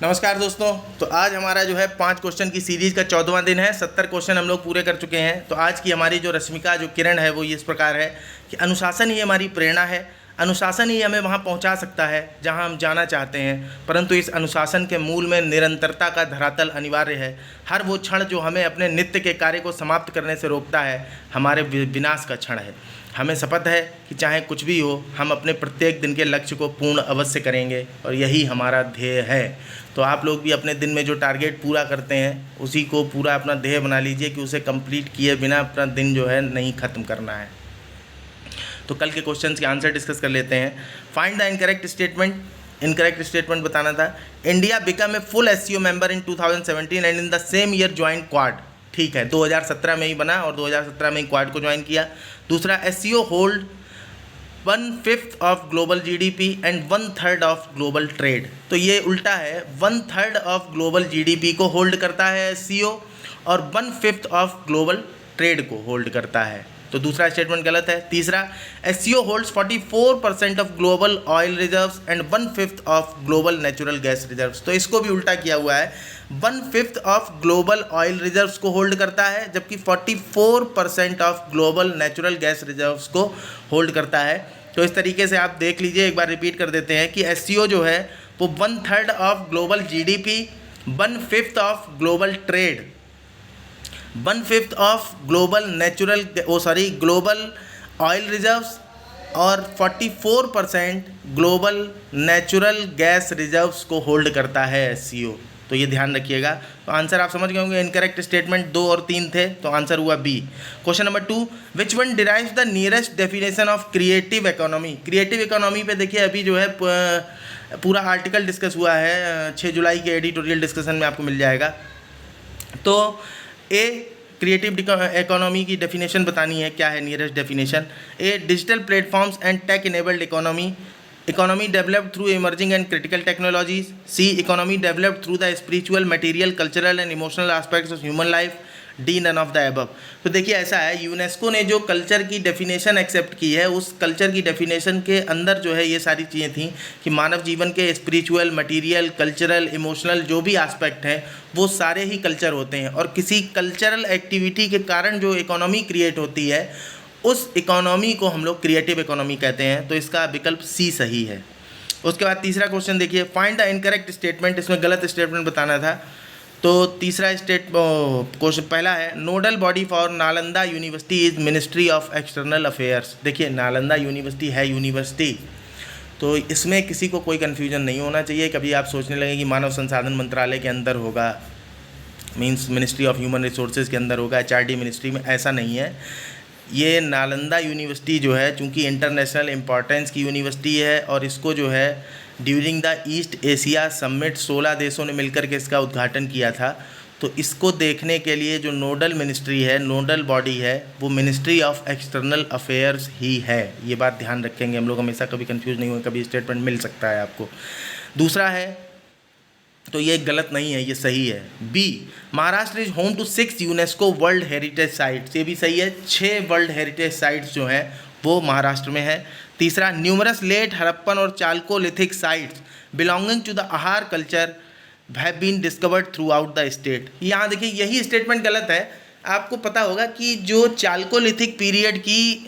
नमस्कार दोस्तों। तो आज हमारा जो है 5 क्वेश्चन की सीरीज़ का 14वां दिन है। 70 क्वेश्चन हम लोग पूरे कर चुके हैं। तो आज की हमारी जो रश्मिका जो किरण है वो इस प्रकार है कि अनुशासन ही हमारी प्रेरणा है, अनुशासन ही हमें वहाँ पहुँचा सकता है जहाँ हम जाना चाहते हैं, परंतु इस अनुशासन के मूल में निरंतरता का धरातल अनिवार्य है। हर वो क्षण जो हमें अपने नित्य के कार्य को समाप्त करने से रोकता है हमारे विनाश का क्षण है। हमें शपथ है कि चाहे कुछ भी हो हम अपने प्रत्येक दिन के लक्ष्य को पूर्ण अवश्य करेंगे और यही हमारा ध्येय है। तो आप लोग भी अपने दिन में जो टारगेट पूरा करते हैं उसी को पूरा अपना ध्येय बना लीजिए कि उसे कंप्लीट किए बिना अपना दिन जो है नहीं ख़त्म करना है। तो कल के क्वेश्चंस के आंसर डिस्कस कर लेते हैं। Find the incorrect statement. Incorrect statement बताना था। India become a full SCO member in 2017 and in the same year join quad. ठीक है, 2017 में ही बना और 2017 में ही क्वाड को ज्वाइन किया। दूसरा, SCO hold 1/5 of global GDP and 1/3 of global trade. तो ये उल्टा है, 1/3 ऑफ ग्लोबल जीडीपी को होल्ड करता है एससीओ और 1/5 ऑफ ग्लोबल ट्रेड को होल्ड करता है। तो दूसरा स्टेटमेंट गलत है। तीसरा, SCO holds 44% of global oil reserves and 1/5 of global natural gas reserves. तो इसको भी उल्टा किया हुआ है, 1/5 ऑफ ग्लोबल ऑयल रिजर्व्स को होल्ड करता है जबकि 44% of global natural gas reserves को होल्ड करता है। तो इस तरीके से आप देख लीजिए, एक बार रिपीट कर देते हैं कि एससीओ जो है वो 1/3 of global GDP, 1/5 of global trade, 1/5 of global global oil reserves और 44% ग्लोबल नेचुरल गैस रिजर्व्स को होल्ड करता है एससीओ। तो ये ध्यान रखिएगा। तो आंसर आप समझ गए होंगे। इनकरेक्ट स्टेटमेंट 2 और 3 थे, तो आंसर हुआ B. Question number 2, which one derives the nearest definition of creative economy. Creative economy पे देखिए अभी जो है पूरा आर्टिकल डिस्कस हुआ है, 6 जुलाई के एडिटोरियल डिस्कशन में आपको मिल जाएगा। तो ए, क्रिएटिव इकोनॉमी की डेफिनेशन बतानी है, क्या है nearest definition. A, digital platforms and tech enabled economy developed through emerging and critical technologies. C, economy developed through the spiritual, material, cultural and emotional aspects of human life. D, none of the above. तो देखिए ऐसा है, UNESCO ने जो culture की definition accept की है उस कल्चर की डेफिनेशन के अंदर जो है ये सारी चीज़ें थी कि मानव जीवन के स्पिरिचुअल, मटेरियल, कल्चरल, इमोशनल जो भी एस्पेक्ट हैं वो सारे ही कल्चर होते हैं और किसी कल्चरल एक्टिविटी के कारण जो इकोनॉमी क्रिएट होती है उस इकोनॉमी को हम लोग क्रिएटिव इकोनॉमी कहते हैं। तो इसका विकल्प सी सही है। उसके बाद तीसरा क्वेश्चन देखिए, फाइंड द इनकरेक्ट स्टेटमेंट। इसमें गलत स्टेटमेंट बताना था। तो तीसरा क्वेश्चन पहला है, nodal body for Nalanda university is ministry of external affairs. देखिए नालंदा यूनिवर्सिटी है यूनिवर्सिटी, तो इसमें किसी को कोई कन्फ्यूजन नहीं होना चाहिए। कभी आप सोचने लगे कि मानव संसाधन मंत्रालय के अंदर होगा, means ministry of human resources के अंदर होगा, एचआरडी मिनिस्ट्री में, ऐसा नहीं है। ये नालंदा यूनिवर्सिटी जो है चूँकि इंटरनेशनल इम्पॉर्टेंस की यूनिवर्सिटी है और इसको जो है during the east Asia summit 16 देशों ने मिलकर के इसका उद्घाटन किया था। तो इसको देखने के लिए जो नोडल मिनिस्ट्री है, नोडल बॉडी है, वो मिनिस्ट्री ऑफ एक्सटर्नल अफेयर्स ही है। ये बात ध्यान रखेंगे हम लोग हमेशा, कभी कंफ्यूज नहीं होंगे, कभी स्टेटमेंट मिल सकता है आपको। दूसरा है, तो ये गलत नहीं है, ये सही है। B, Maharashtra is home to 6 UNESCO world heritage sites. ये भी सही है, 6 वर्ल्ड हेरिटेज साइट्स जो हैं वो महाराष्ट्र में है। तीसरा, न्यूमरस लेट हड़प्पन और Chalcolithic sites belonging to the Ahar culture have been discovered throughout the state. यहाँ देखिए यही स्टेटमेंट गलत है। आपको पता होगा कि जो चालकोलिथिक पीरियड की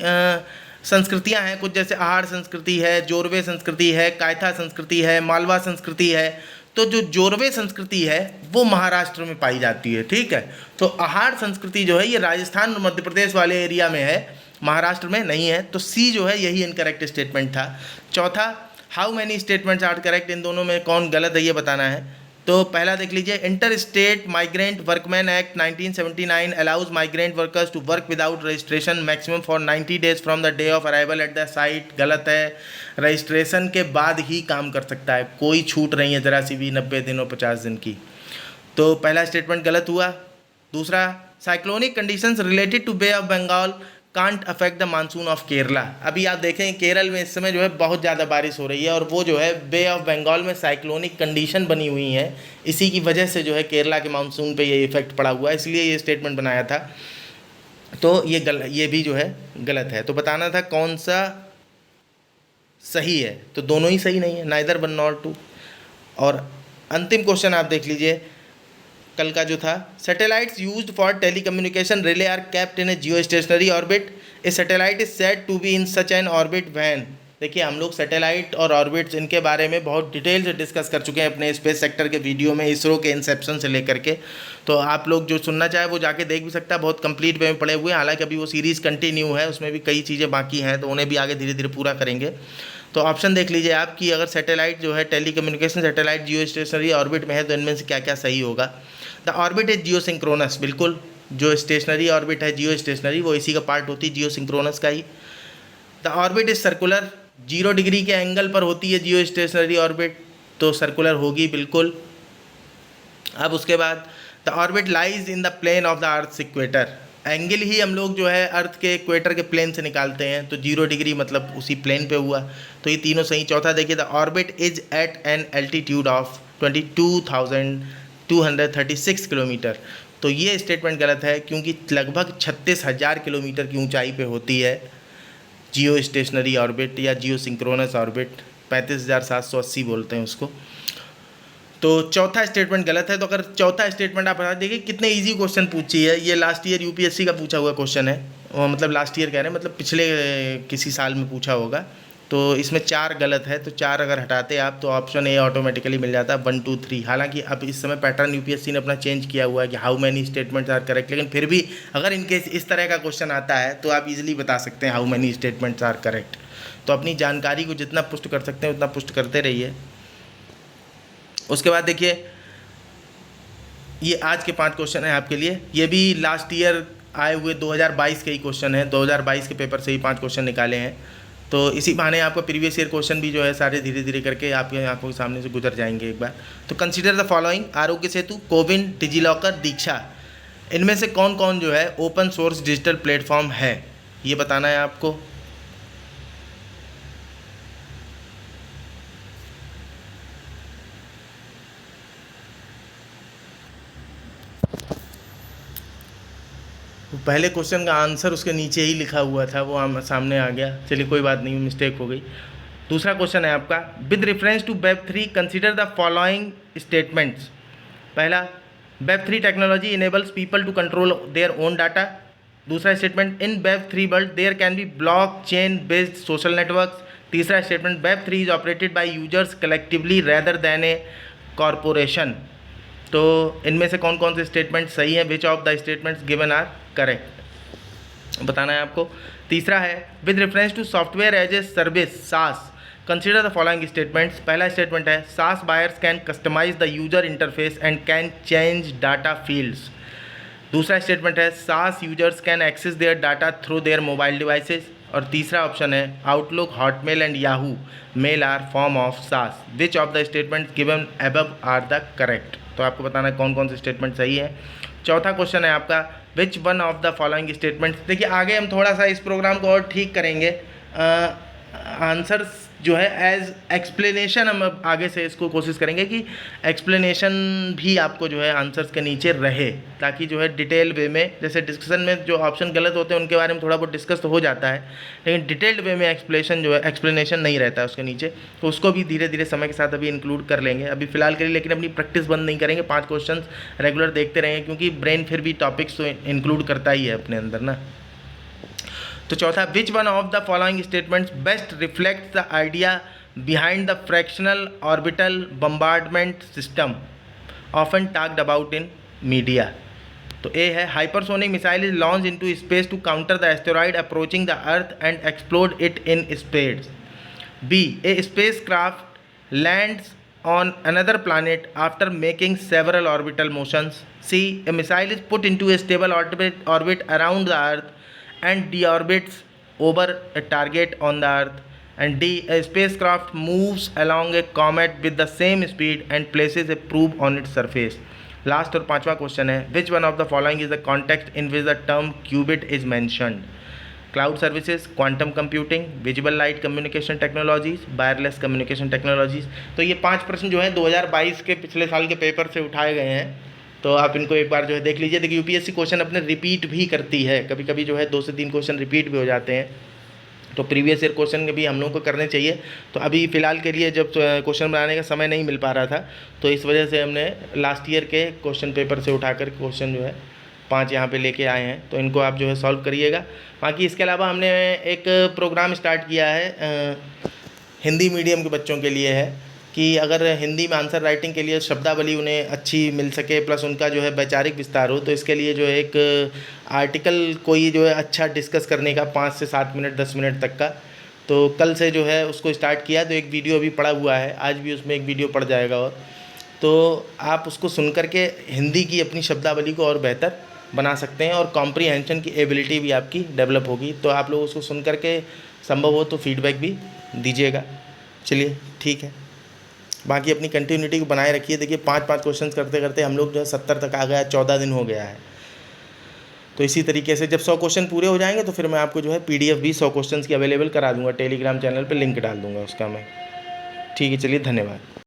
संस्कृतियाँ हैं, कुछ जैसे आहार संस्कृति है, जोरवे संस्कृति है, कायथा संस्कृति है, मालवा संस्कृति है, तो जो जोरवे संस्कृति है वो महाराष्ट्र में पाई जाती है। ठीक है, तो आहार संस्कृति जो है ये राजस्थान और मध्य प्रदेश वाले एरिया में है, महाराष्ट्र में नहीं है। तो सी जो है यही इनकरेक्ट स्टेटमेंट था। चौथा, how many statements are correct. इन दोनों में कौन गलत है ये बताना है। तो पहला देख लीजिए, inter state migrant workman act 1979 allows migrant workers to work without registration maximum for 90 days from the day of arrival at the site. गलत है, रजिस्ट्रेशन के बाद ही काम कर सकता है, कोई छूट नहीं है ज़रा सी भी 90 दिन और 50 दिन की। तो पहला स्टेटमेंट गलत हुआ। दूसरा, cyclonic conditions related to bay of Bengal can't affect the monsoon of Kerala. अभी आप देखें केरल में इस समय जो है बहुत ज़्यादा बारिश हो रही है और वो जो है बे ऑफ बंगाल में साइक्लोनिक कंडीशन बनी हुई है, इसी की वजह से जो है केरला के मानसून पे ये इफेक्ट पड़ा हुआ है, इसलिए ये स्टेटमेंट बनाया था। तो ये भी जो है गलत है। तो बताना था कौन सा सही है, तो दोनों ही सही नहीं है, नाइदर वन नॉर टू। और अंतिम क्वेश्चन आप देख लीजिए कल का जो था, satellites used for telecommunication relay are kept in a geostationary orbit, a satellite is said to be in such an orbit when. देखिए हम लोग सैटेलाइट और ऑर्बिट्स इनके बारे में बहुत डिटेल से डिस्कस कर चुके हैं अपने स्पेस सेक्टर के वीडियो में, इसरो के इंसेप्शन से लेकर के। तो आप लोग जो सुनना चाहे वो जाके देख भी सकता है, बहुत कंप्लीट वे में पड़े हुए हैं। हालांकि अभी वो सीरीज़ कंटिन्यू है, उसमें भी कई चीज़ें बाकी हैं, तो उन्हें भी आगे धीरे धीरे पूरा करेंगे। तो ऑप्शन देख लीजिए आप कि अगर सैटेलाइट जो है टेलीकम्युनिकेशन सैटेलाइट जियो स्टेशनरी ऑर्बिट में है तो इनमें से क्या क्या सही होगा। The orbit is Jio synchronous, बिल्कुल जो स्टेशनरी ऑर्बिट है जियो स्टेशनरी वो इसी का पार्ट होती है, जियो सिंक्रोनस का ही। The orbit is circular, 0 degree के एंगल पर होती है जियो स्टेशनरी ऑर्बिट, तो सर्कुलर होगी बिल्कुल। अब उसके बाद the orbit lies in the plane of the earth equator, angle ही हम लोग जो है अर्थ के इक्वेटर के प्लेन से निकालते हैं, तो 0 डिग्री मतलब उसी प्लेन पे हुआ, तो ये तीनों सही। चौथा देखिए the orbit is at an altitude of 22,236 kilometre, तो ये स्टेटमेंट गलत है क्योंकि लगभग 36,000 किलोमीटर की ऊंचाई पे होती है जियो स्टेशनरी ऑर्बिट या जियो सिंक्रोनस ऑर्बिट, 35,780 बोलते हैं उसको। तो चौथा स्टेटमेंट गलत है। तो अगर चौथा स्टेटमेंट आप बता देखिए कितने इजी क्वेश्चन पूछी है, ये लास्ट ईयर यूपीएससी का पूछा हुआ क्वेश्चन है, मतलब लास्ट ईयर कह रहे हैं मतलब पिछले किसी साल में पूछा होगा। तो इसमें 4 गलत है, तो 4 अगर हटाते आप तो ऑप्शन ए ऑटोमेटिकली मिल जाता है 1 2 3। हालांकि अब इस समय पैटर्न यूपीएससी ने अपना चेंज किया हुआ है कि how many statements are correct, लेकिन फिर भी अगर इनकेस इस तरह का क्वेश्चन आता है तो आप इजीली बता सकते हैं how many statements are correct. तो अपनी जानकारी को जितना पुष्ट कर सकते हैं उतना पुष्ट करते रहिए। उसके बाद देखिए ये आज के 5 क्वेश्चन हैं आपके लिए, ये भी लास्ट ईयर आए हुए 2022 के ही क्वेश्चन हैं, 2022 के पेपर से ही 5 क्वेश्चन निकाले हैं। तो इसी बहाने आपका प्रीवियस ईयर क्वेश्चन भी जो है सारे धीरे धीरे करके आपके आंखों के सामने से गुजर जाएंगे एक बार। तो consider the following, Aarogya Setu, CoWIN, DigiLocker, दीक्षा, इनमें से कौन कौन जो है ओपन सोर्स डिजिटल प्लेटफॉर्म है, ये बताना है आपको। पहले क्वेश्चन का आंसर उसके नीचे ही लिखा हुआ था, वो सामने आ गया, चलिए कोई बात नहीं, मिस्टेक हो गई। दूसरा क्वेश्चन है आपका, विद रेफरेंस टू वेब3 कंसीडर द फॉलोइंग स्टेटमेंट्स। पहला, वेब3 technology enables people to control their own data. दूसरा स्टेटमेंट, इन वेब3 world there can be block chain based social networks. तीसरा स्टेटमेंट, वेब3 is operated by users collectively rather than a corporation. तो इनमें से कौन कौन से स्टेटमेंट सही हैं, which of the statements given are correct, बताना है आपको। तीसरा है, with reference to software as a service SaaS consider the following statements. पहला स्टेटमेंट है, SaaS buyers can customise the user interface and can change data fields. दूसरा statement है, SaaS users can access their data through their mobile devices. और तीसरा option है, Outlook, Hotmail and Yahoo mail are form of SaaS, which of the statements given above are the correct. तो आपको बताना है कौन कौन से स्टेटमेंट सही है। चौथा क्वेश्चन है आपका, विच one of the following statements. देखिए आगे हम थोड़ा सा इस प्रोग्राम को और ठीक करेंगे, आंसर्स जो है एज एक्सप्लेनेशन हम अब आगे से इसको कोशिश करेंगे कि एक्सप्लेनेशन भी आपको जो है आंसर्स के नीचे रहे, ताकि जो है डिटेल वे में, जैसे डिस्कशन में जो ऑप्शन गलत होते हैं उनके बारे में थोड़ा बहुत डिस्कस तो हो जाता है, लेकिन डिटेल्ड वे में एक्सप्लेनेशन नहीं रहता है उसके नीचे। तो उसको भी धीरे धीरे समय के साथ अभी इंक्लूड कर लेंगे, अभी फिलहाल के लिए, लेकिन अपनी प्रैक्टिस बंद नहीं करेंगे, 5 क्वेश्चन रेगुलर देखते रहेंगे, क्योंकि ब्रेन फिर भी टॉपिक्स तो इंक्लूड करता ही है अपने अंदर ना। तो चौथा, which one of the following statements best reflects the idea behind the fractional orbital bombardment system often talked about in media. तो ए है, hypersonic missile is launch into space to counter the asteroid approaching the earth and explode it in space. B, a spacecraft lands on another planet after making several orbital motions. C, a missile is put into a stable orbit around the earth and deorbits over a target on the earth. And D, a spacecraft moves along a comet with the same speed and places a probe on its surface. Last और 5वां question है, which one of the following is the context in which the term qubit is mentioned? Cloud services, quantum computing, visible light communication technologies, wireless communication technologies. तो ये 5 प्रश्न जो है 2022 के पिछले साल के पेपर से उठाए गए हैं, तो आप इनको एक बार जो है देख लीजिए। देखिए यूपीएससी क्वेश्चन अपने रिपीट भी करती है, कभी कभी जो है 2 से 3 क्वेश्चन रिपीट भी हो जाते हैं, तो प्रीवियस ईयर क्वेश्चन भी हम लोगों को करने चाहिए। तो अभी फ़िलहाल के लिए जब क्वेश्चन बनाने का समय नहीं मिल पा रहा था, तो इस वजह से हमने लास्ट ईयर के क्वेश्चन पेपर से उठाकर क्वेश्चन जो है 5 यहाँ पे लेके आए हैं। तो इनको आप जो है सॉल्व करिएगा। बाकी इसके अलावा हमने एक प्रोग्राम स्टार्ट किया है हिंदी मीडियम के बच्चों के लिए है कि अगर हिंदी में आंसर राइटिंग के लिए शब्दावली उन्हें अच्छी मिल सके, प्लस उनका जो है वैचारिक विस्तार हो, तो इसके लिए जो है एक आर्टिकल कोई जो है अच्छा डिस्कस करने का 5 से 7 मिनट 10 मिनट तक का, तो कल से जो है उसको स्टार्ट किया। तो एक वीडियो अभी पड़ा हुआ है, आज भी उसमें एक वीडियो पड़ जाएगा। और तो आप उसको सुन कर के हिंदी की अपनी शब्दावली को और बेहतर बना सकते हैं और कॉम्प्रीहेंशन की एबिलिटी भी आपकी डेवलप होगी। तो आप लोग उसको सुन कर के संभव हो तो फीडबैक भी दीजिएगा। चलिए ठीक है, बाकी अपनी कंटिन्यूटी को बनाए रखिए। देखिए 5-5 क्वेश्चन करते करते हम लोग जो है 70 तक आ गया, 14 दिन हो गया है। तो इसी तरीके से जब 100 क्वेश्चन पूरे हो जाएंगे तो फिर मैं आपको जो है PDF भी 100 क्वेश्चन की अवेलेबल करा दूंगा, टेलीग्राम चैनल पे लिंक डाल दूंगा उसका मैं। ठीक है, चलिए धन्यवाद।